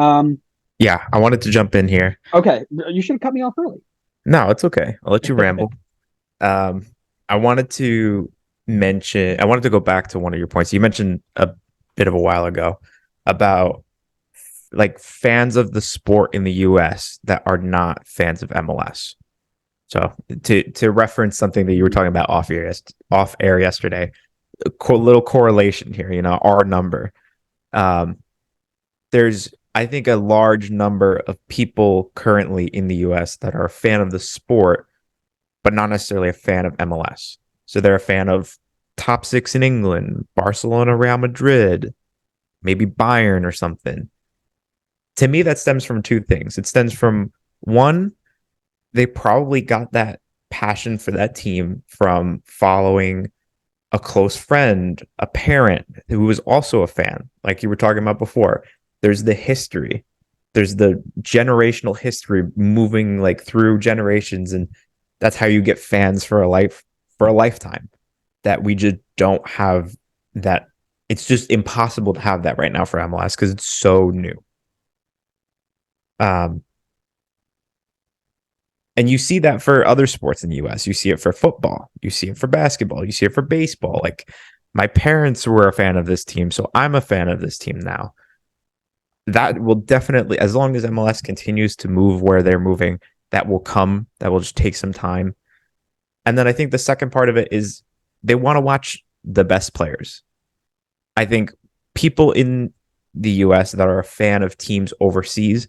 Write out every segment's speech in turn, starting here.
Um, Yeah, I wanted to jump in here. okay, you should have cut me off early. No, it's okay. I'll let you ramble. Um, I wanted to I wanted to go back to one of your points. You mentioned a bit of a while ago about like fans of the sport in the US that are not fans of MLS. So to reference something that you were talking about off air yesterday, little correlation here, our number. Um, there's I think a large number of people currently in the US that are a fan of the sport, but not necessarily a fan of MLS. So they're a fan of top six in England, Barcelona, Real Madrid, maybe Bayern or something. To me, that stems from two things. It stems from one, they probably got that passion for that team from following a close friend, a parent who was also a fan, like you were talking about before. There's the history, there's the generational history moving like through generations, and that's how you get fans for a lifetime. That we just don't have that. It's just impossible to have that right now for MLS because it's so new. Um, and you see that for other sports in the US. You see it for football. You see it for basketball. You see it for baseball. Like my parents were a fan of this team, so I'm a fan of this team now. That will definitely, as long as MLS continues to move where they're moving, that will come. That will just take some time. And then I think the second part of it is they want to watch the best players. I think people in the US that are a fan of teams overseas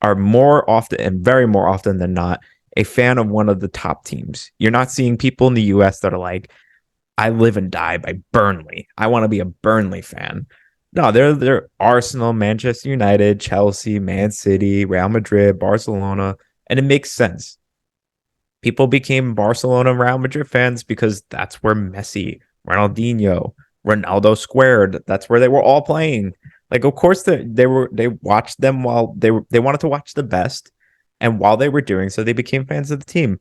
are more often and very more often than not a fan of one of the top teams. You're not seeing people in the US that are like, I live and die by Burnley. I want to be a Burnley fan. No, they're Arsenal, Manchester United, Chelsea, Man City, Real Madrid, Barcelona, and it makes sense. People became Barcelona and Real Madrid fans because that's where Messi, Ronaldinho, Ronaldo squared. That's where they were all playing. Like, of course, they watched them while they wanted to watch the best, and while they were doing so, they became fans of the team.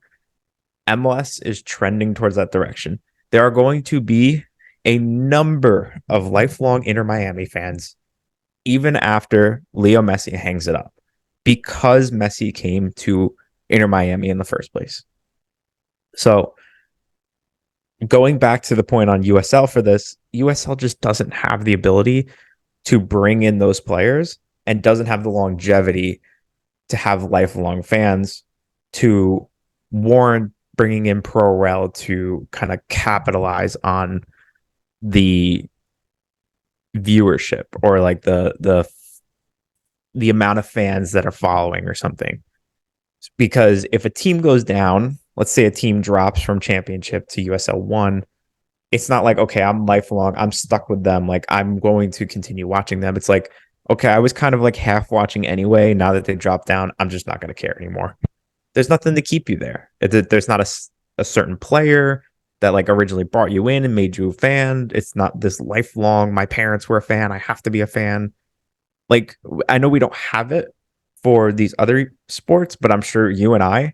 MLS is trending towards that direction. There are going to be a number of lifelong Inter Miami fans, even after Leo Messi hangs it up, because Messi came to Inter Miami in the first place. So going back to the point on USL for this, USL just doesn't have the ability to bring in those players and doesn't have the longevity to have lifelong fans to warrant bringing in ProRel to kind of capitalize on the viewership or like the amount of fans that are following or something. Because if a team goes down, let's say a team drops from championship to USL 1, it's not like, okay, I'm lifelong, I'm stuck with them. Like, I'm going to continue watching them. It's like, okay, I was kind of like half watching anyway. Now that they dropped down, I'm just not going to care anymore. There's nothing to keep you there. There's not a certain player that like originally brought you in and made you a fan. It's not this lifelong, my parents were a fan, I have to be a fan. Like, I know we don't have it for these other sports, but I'm sure you and I,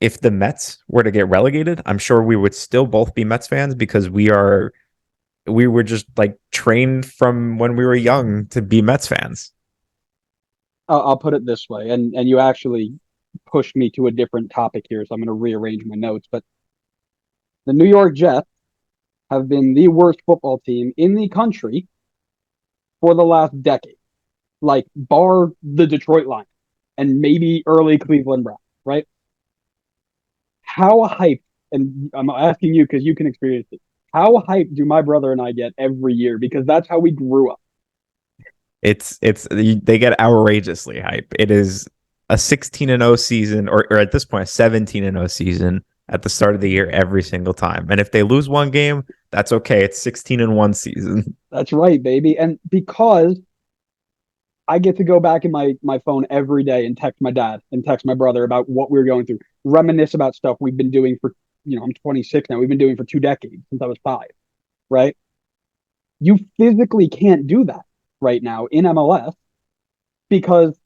if the Mets were to get relegated, I'm sure we would still both be Mets fans because we were just like trained from when we were young to be Mets fans. I'll put it this way, and you actually pushed me to a different topic here, so I'm going to rearrange my notes. But the New York Jets have been the worst football team in the country for the last decade, like bar the Detroit Lions and maybe early Cleveland Browns, right? How hyped, and I'm asking you because you can experience it. How hyped do my brother and I get every year? Because that's how we grew up. It's they get outrageously hype. It is a 16-0 season, or at this point a 17-0 season at the start of the year every single time. And if they lose one game, that's okay. It's 16-1 season. That's right, baby. And because I get to go back in my phone every day and text my dad and text my brother about what we were going through, reminisce about stuff we've been doing for, I'm 26 now. We've been doing for 2 decades since I was 5, right? You physically can't do that right now in MLS because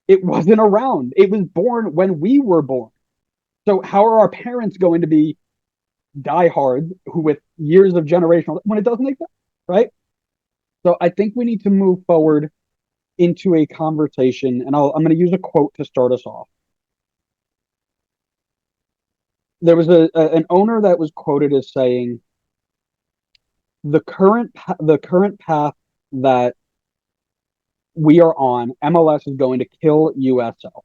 it wasn't around. It was born when we were born. So how are our parents going to be diehards who with years of generational when it doesn't exist, right? So I think we need to move forward into a conversation, and I'm going to use a quote to start us off. There was an owner that was quoted as saying, the current path that we are on, MLS is going to kill USL.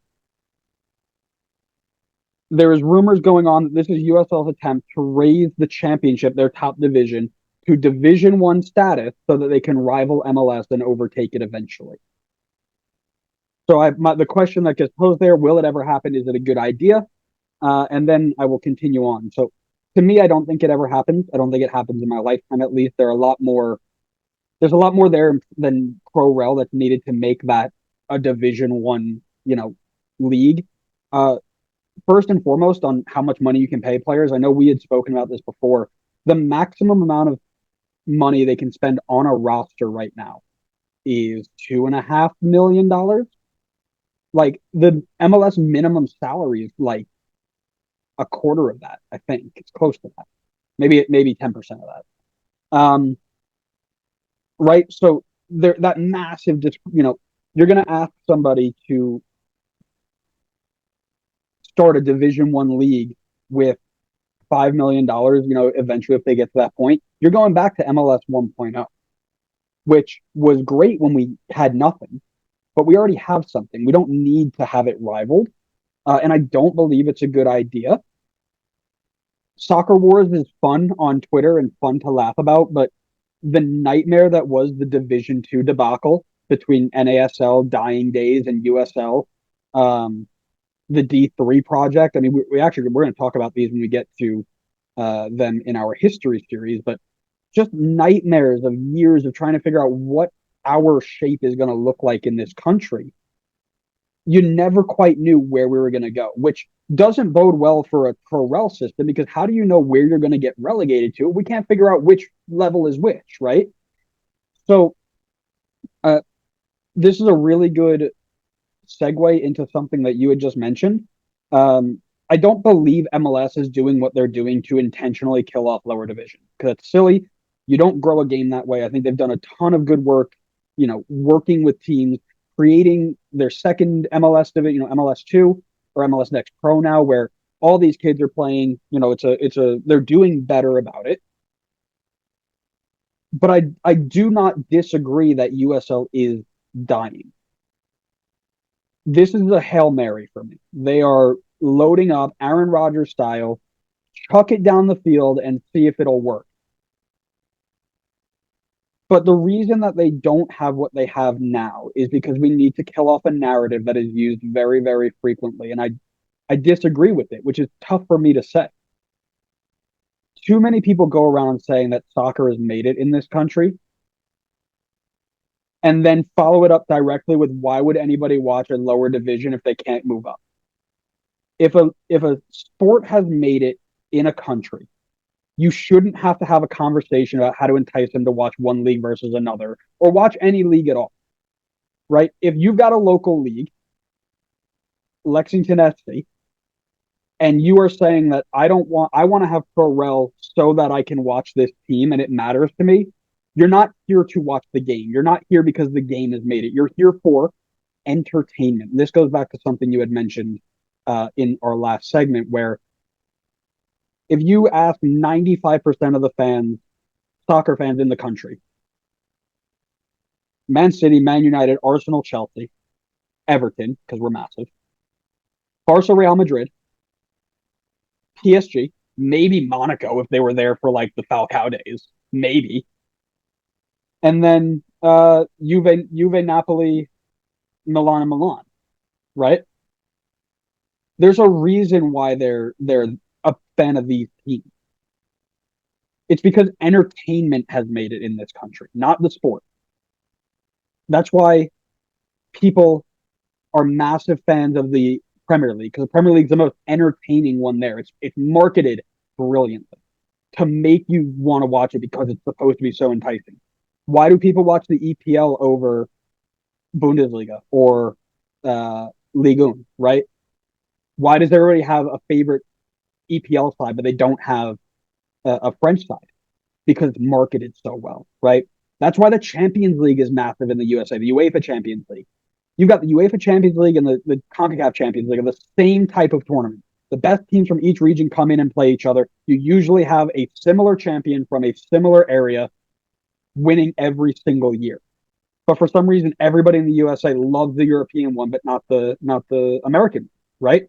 There is rumors going on that this is USL's attempt to raise the championship, their top division, to Division One status so that they can rival MLS and overtake it eventually. So the question that gets posed there, will it ever happen? Is it a good idea? And then I will continue on. So to me, I don't think it ever happens. I don't think it happens in my lifetime, at least. There's a lot more there than Pro Rel that's needed to make that a Division One, league. First and foremost, on how much money you can pay players. I know we had spoken about this before. The maximum amount of money they can spend on a roster right now is $2.5 million. Like the MLS minimum salary is like a quarter of that. I think it's close to that. Maybe 10% of that. Right. So there, that massive, you're going to ask somebody to start a Division One league with $5 million. Eventually, if they get to that point, you're going back to MLS 1.0, which was great when we had nothing, but we already have something. We don't need to have it rivaled. And I don't believe it's a good idea. Soccer Wars is fun on Twitter and fun to laugh about, but the nightmare that was the Division Two debacle between NASL, Dying Days, and USL, the D3 project. I mean, we're going to talk about these when we get to them in our history series, but just nightmares of years of trying to figure out what our shape is going to look like in this country. You never quite knew where we were going to go, which doesn't bode well for a pro rel system, because how do you know where you're going to get relegated to? We can't figure out which level is which, right? So this is a really good segue into something that you had just mentioned. I don't believe MLS is doing what they're doing to intentionally kill off lower division, because it's silly. You don't grow a game that way. I think they've done a ton of good work, working with teams, creating their second MLS division, MLS 2 or MLS Next Pro now, where all these kids are playing. They're doing better about it. But I do not disagree that USL is dying. This is a Hail Mary for me. They are loading up Aaron Rodgers style, chuck it down the field and see if it'll work. But the reason that they don't have what they have now is because we need to kill off a narrative that is used very, very frequently. And I disagree with it, which is tough for me to say. Too many people go around saying that soccer has made it in this country, and then follow it up directly with, why would anybody watch a lower division if they can't move up? If a sport has made it in a country, you shouldn't have to have a conversation about how to entice them to watch one league versus another, or watch any league at all, right? If you've got a local league, Lexington FC, and you are saying that I want to have Pro Rel so that I can watch this team and it matters to me, you're not here to watch the game. You're not here because the game has made it. You're here for entertainment. This goes back to something you had mentioned in our last segment, where if you ask 95% of the fans, soccer fans in the country, Man City, Man United, Arsenal, Chelsea, Everton, because we're massive, Barca, Real Madrid, PSG, maybe Monaco if they were there for like the Falcao days, maybe, and then Juve, Napoli, Milan, and Milan, right? There's a reason why they're a fan of these teams. It's because entertainment has made it in this country, not the sport. That's why people are massive fans of the Premier League, because the Premier League is the most entertaining one there. It's marketed brilliantly to make you want to watch it because it's supposed to be so enticing. Why do people watch the EPL over Bundesliga or Ligue 1, right? Why does everybody have a favorite EPL side, but they don't have a French side? Because it's marketed so well, right? That's why the Champions League is massive in the USA, the UEFA Champions League. You've got the UEFA Champions League and the CONCACAF Champions League are the same type of tournament. The best teams from each region come in and play each other. You usually have a similar champion from a similar area winning every single year. But for some reason, everybody in the USA loves the European one, but not the American, right?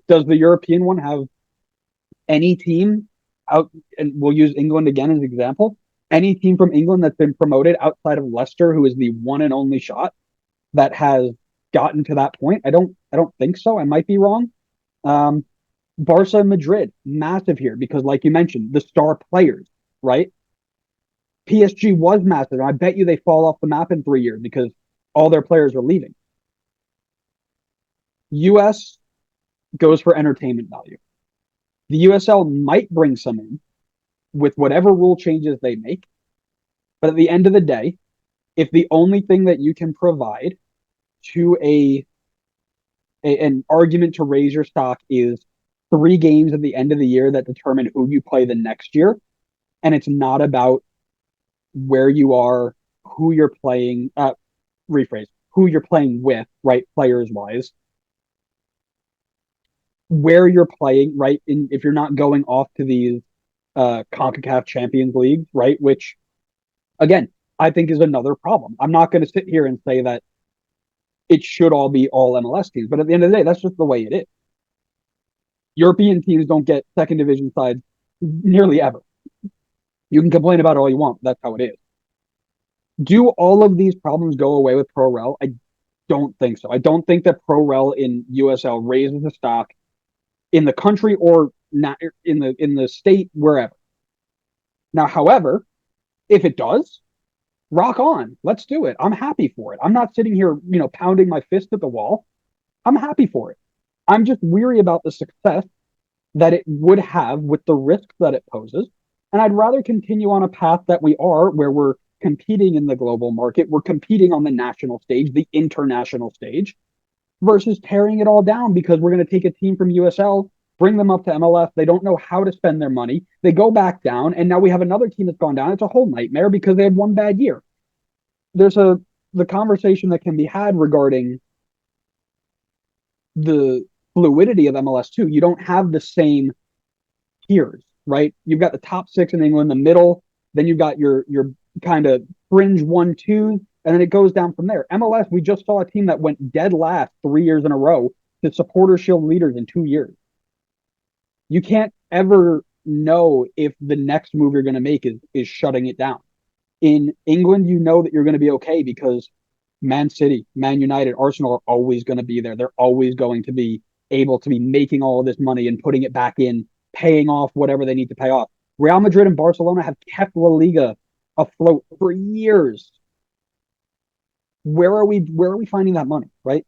Does the European one have any team out? And we'll use England again as an example. Any team from England that's been promoted outside of Leicester, who is the one and only shot that has gotten to that point. I don't think so. I might be wrong. Um, Barca and Madrid, massive here because, like you mentioned, the star players, right? PSG was massive. I bet you they fall off the map in 3 years because all their players are leaving. US goes for entertainment value. The USL might bring some in with whatever rule changes they make. But at the end of the day, if the only thing that you can provide to an argument to raise your stock is 3 games at the end of the year that determine who you play the next year, and it's not about where you are, who you're playing, rephrase, who you're playing with, right, players wise, where you're playing, right, if you're not going off to these CONCACAF Champions Leagues, right, which, again, I think is another problem. I'm not going to sit here and say that it should all be all MLS teams, but at the end of the day, that's just the way it is. European teams don't get second division sides nearly ever. You can complain about it all you want. That's how it is. Do all of these problems go away with Pro Rel? I don't think so. I don't think that Pro Rel in USL raises the stock in the country or not in the state, wherever. Now, however, if it does, rock on. Let's do it. I'm happy for it. I'm not sitting here, pounding my fist at the wall. I'm happy for it. I'm just weary about the success that it would have with the risks that it poses. And I'd rather continue on a path that we are, where we're competing in the global market, we're competing on the national stage, the international stage, versus tearing it all down because we're going to take a team from USL, bring them up to MLS. They don't know how to spend their money. They go back down, and now we have another team that's gone down. It's a whole nightmare because they had one bad year. There's the conversation that can be had regarding the fluidity of MLS too. You don't have the same tiers, right? You've got the top 6 in England, the middle, then you've got your kind of fringe 1-2, and then it goes down from there. MLS, we just saw a team that went dead last 3 years in a row to Supporter Shield leaders in 2 years. You can't ever know if the next move you're going to make is shutting it down. In England, you know that you're going to be okay because Man City, Man United, Arsenal are always going to be there. They're always going to be able to be making all of this money and putting it back in, paying off whatever they need to pay off. Real Madrid and Barcelona have kept La Liga afloat for years. Where are we finding that money, right?